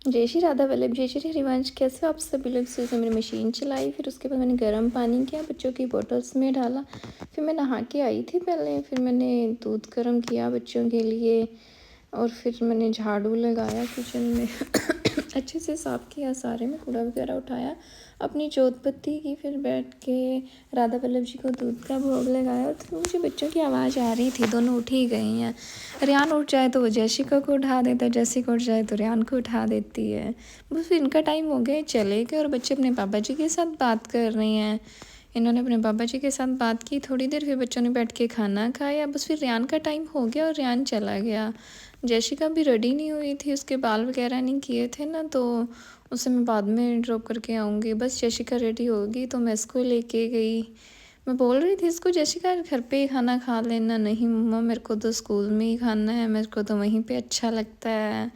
जय श्री राधा वल्लभ, जय श्री हरिवंश। कैसे हो आप सभी लोग? से मैंने मशीन चलाई, फिर उसके बाद मैंने गर्म पानी किया, बच्चों की बॉटल्स में डाला। फिर मैं नहा के आई थी पहले, फिर मैंने दूध गर्म किया बच्चों के लिए, और फिर मैंने झाड़ू लगाया किचन में अच्छे से साफ़ किया, सारे में कूड़ा वगैरह उठाया, अपनी जोत बत्ती की, फिर बैठ के राधा वल्लभ जी को दूध का भोग लगाया। तो मुझे बच्चों की आवाज़ आ रही थी, दोनों उठ ही गई हैं। रियान उठ जाए तो वो जैशिका को उठा देता है, जैशिका उठ जाए तो रियान को उठा देती है। बस फिर इनका टाइम हो गया, चले गए, और बच्चे अपने पापा जी के साथ बात कर रहे हैं। इन्होंने अपने पापा जी के साथ बात की थोड़ी देर, फिर बच्चों ने बैठ के खाना खाया। बस फिर रियान का टाइम हो गया और रियान चला गया। जैशिका भी रेडी नहीं हुई थी, उसके बाल वगैरह नहीं किए थे ना, तो उसे मैं बाद में ड्रॉप करके आऊँगी। बस जैशिका रेडी होगी तो मैं इसको लेके गई। मैं बोल रही थी इसको, जैशिका घर पे ही खाना खा लेना। नहीं मम्मा, मेरे को तो स्कूल में ही खाना है, मेरे को तो वहीं पे अच्छा लगता है,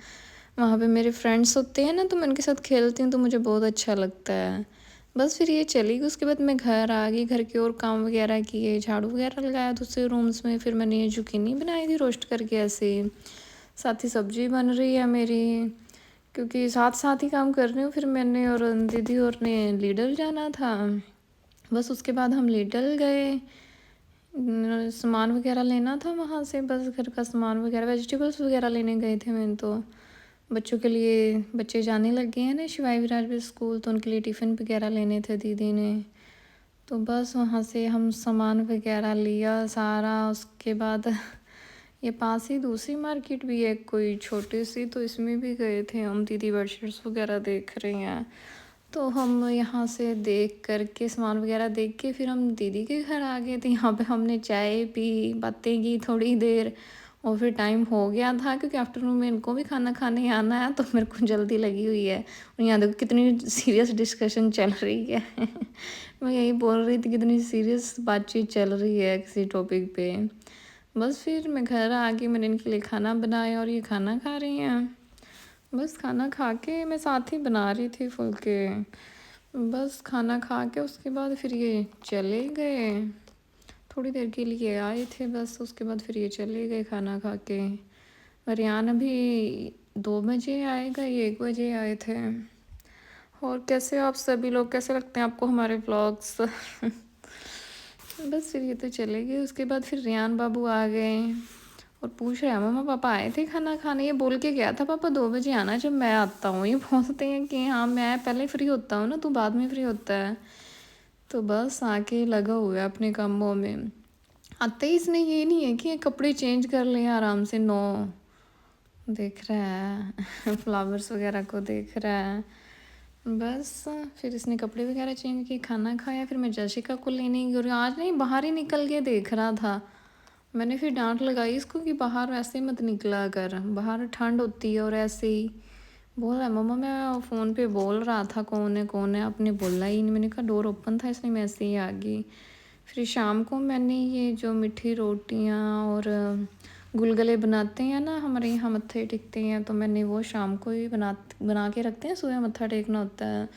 वहाँ पे मेरे फ्रेंड्स होते हैं ना, तो मैं उनके साथ खेलती हूँ तो मुझे बहुत अच्छा लगता है। बस फिर ये चली गई। उसके बाद मैं घर आ गई, घर के और काम वगैरह किए, झाड़ू वगैरह लगाया दूसरे रूम्स में। फिर मैंने ये जुकीनी बनाई थी रोस्ट करके ऐसे, साथ ही सब्जी बन रही है मेरी, क्योंकि साथ साथ ही काम कर रही हूँ। फिर मैंने और दीदी और ने लीडर जाना था। बस उसके बाद हम लिटल गए, सामान वगैरह लेना था वहाँ से, बस घर का सामान वगैरह, वेजिटेबल्स वगैरह लेने गए थे मैंने। तो बच्चों के लिए, बच्चे जाने लग गए हैं ना शिवाई विराज स्कूल, तो उनके लिए टिफ़िन वगैरह लेने थे दीदी ने। तो बस वहाँ से हम सामान वगैरह लिया सारा। उसके बाद ये पास ही दूसरी मार्केट भी है कोई छोटी सी, तो इसमें भी गए थे हम। दीदी बेडशीट्स वगैरह देख रही हैं, तो हम यहाँ से देख कर के सामान वगैरह देख के फिर हम दीदी के घर आ गए थे। यहाँ पे हमने चाय पी, बातें की थोड़ी देर, और फिर टाइम हो गया था क्योंकि आफ्टरनून में इनको भी खाना खाने आना है, तो मेरे को जल्दी लगी हुई है। और यहाँ देखो कितनी सीरियस डिस्कशन चल रही है मैं यही बोल रही थी, कितनी सीरियस बातचीत चल रही है किसी टॉपिक पे। बस फिर मैं घर आ गई, मैंने इनके लिए खाना बनाया और ये खाना खा रही हैं। बस खाना खा के मैं साथ ही बना रही थी फुलके। बस खाना खा के उसके बाद फिर ये चले गए, थोड़ी देर के लिए आए थे बस, उसके बाद फिर ये चले गए खाना खा के। रियान अभी 2 बजे आएगा, ये 1 बजे आए थे। और कैसे हो आप सभी लोग? कैसे लगते हैं आपको हमारे व्लॉग्स बस फिर ये तो चले गए। उसके बाद फिर रियान बाबू आ गए और पूछ रहे हैं मम्मा पापा आए थे खाना खाने? ये बोल के गया था पापा 2 बजे आना जब मैं आता हूँ। ये बोलते हैं कि हाँ मैं पहले फ्री होता हूँ ना, तू बाद में फ्री होता है। तो बस आके लगा हुआ है अपने कामों में। आते ही इसने ये नहीं है कि ये कपड़े चेंज कर लें आराम से, नो, देख रहा है फ्लावर्स वगैरह को देख रहा है। बस फिर इसने कपड़े वगैरह चेंज किए, खाना खाया, फिर मैं जशिका को लेने गई। और आज नहीं, बाहर ही निकल के देख रहा था। मैंने फिर डांट लगाई इसको कि बाहर ऐसे मत निकला कर, बाहर ठंड होती है। और ऐसे ही बोल रहा है मम्मा मैं फ़ोन पे बोल रहा था कौन है, आपने बोला ही नहीं। मैंने कहा डोर ओपन था इसलिए मैं ऐसे ही आ गई। फिर शाम को मैंने ये जो मीठी रोटियाँ और गुलगुले बनाते हैं ना, हमारे यहाँ मत्थे टेकते हैं, तो मैंने वो शाम को ही बना के रखते हैं, सुबह मत्था टेकना होता है,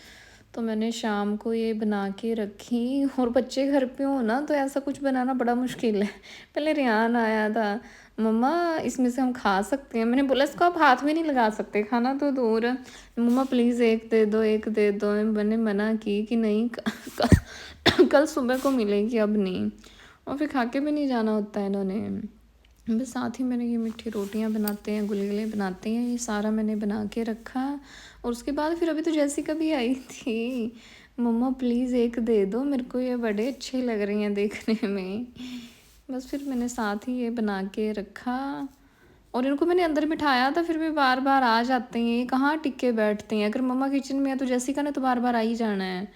तो मैंने शाम को ये बना के रखी। और बच्चे घर पे हो ना तो ऐसा कुछ बनाना बड़ा मुश्किल है। पहले रियान आया था, मम्मा इसमें से हम खा सकते हैं? मैंने बोला इसको आप हाथ में नहीं लगा सकते, खाना तो दूर है। मम्मा प्लीज़ एक दे दो, एक दे दो। मैंने मना की कि नहीं कल सुबह को मिलेगी, अब नहीं। और फिर खा के भी नहीं जाना होता है इन्होंने। बस साथ ही मैंने ये मीठी रोटियां बनाते हैं, गुलगुले बनाते हैं, ये सारा मैंने बना के रखा। और उसके बाद फिर अभी तो जैसिका भी आई थी, मम्मा प्लीज़ एक दे दो, मेरे को ये बड़े अच्छे लग रही हैं देखने में। बस फिर मैंने साथ ही ये बना के रखा। और इनको मैंने अंदर बिठाया था, फिर भी बार बार आ जाते हैं, ये कहाँ टिक के बैठते हैं। अगर मम्मा किचन में है तो जैसिका ने तो बार बार आ ही जाना है।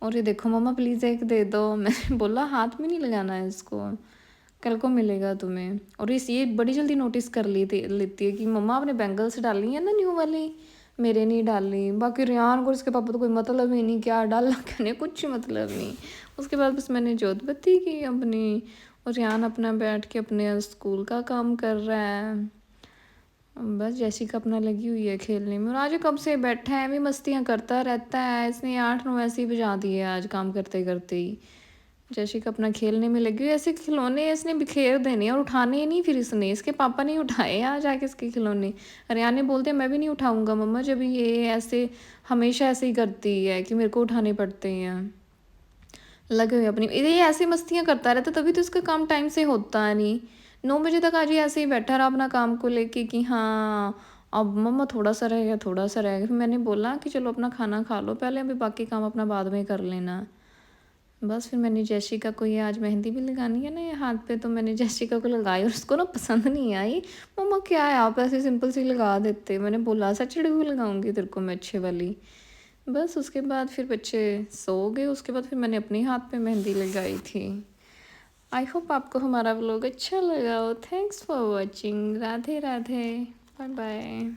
और ये देखो मम्मा प्लीज़ एक दे दो मैंने बोला हाथ में नहीं लगाना है इसको, कल को मिलेगा तुम्हें। और इस ये बड़ी जल्दी नोटिस कर लेती है कि मम्मा आपने बैंगल्स डाली है ना न्यू वाली, मेरे नहीं डाली। बाकी रियान को इसके पापा तो कोई मतलब ही नहीं, क्या डाला कहने कुछ मतलब नहीं। उसके बाद बस मैंने जोत बत्ती की अपनी, और रियान अपना बैठ के अपने स्कूल का काम कर रहा है। बस जैसिका अपना लगी हुई है खेलने में। और आज कब से बैठा है, भी मस्तियाँ करता रहता है। इसने 8-9 ऐसे ही बजा दिए आज काम करते करते ही। जैशिका अपना खेलने में लगी हुई है। ऐसे खिलौने इसने बिखेर देने और उठाने ही नहीं फिर इसने, इसके पापा ने उठाए आज जाके इसके खिलौने। रियान ने बोलते मैं भी नहीं उठाऊंगा मम्मा, जब ये ऐसे हमेशा ऐसे ही करती है कि मेरे को उठाने पड़ते हैं। लगे हुए अपनी ये ऐसी मस्तियाँ करता रहता, तभी तो इसका काम टाइम से होता नहीं। 9 बजे तक आज ये ऐसे ही बैठा रहा अपना काम को लेके कि हाँ अब मम्मा थोड़ा सा रह गया, थोड़ा सा रह गया। फिर मैंने बोला कि चलो अपना खाना खा लो पहले, अभी बाकी काम अपना बाद में कर लेना। बस फिर मैंने जैशिका को ये आज मेहंदी भी लगानी है ना ये हाथ पे, तो मैंने जैशिका को लगाई और उसको ना पसंद नहीं आई। मम्मा क्या है आप ऐसे सिंपल सी लगा देते, मैंने बोला सचड़ी हुई लगाऊंगी तेरे को मैं अच्छे वाली। बस उसके बाद फिर बच्चे सो गए, उसके बाद फिर मैंने अपने हाथ पे मेहंदी लगाई थी। आई होप आपको हमारा व्लॉग अच्छा लगा हो। Thanks for watching. Radhe Radhe, bye bye.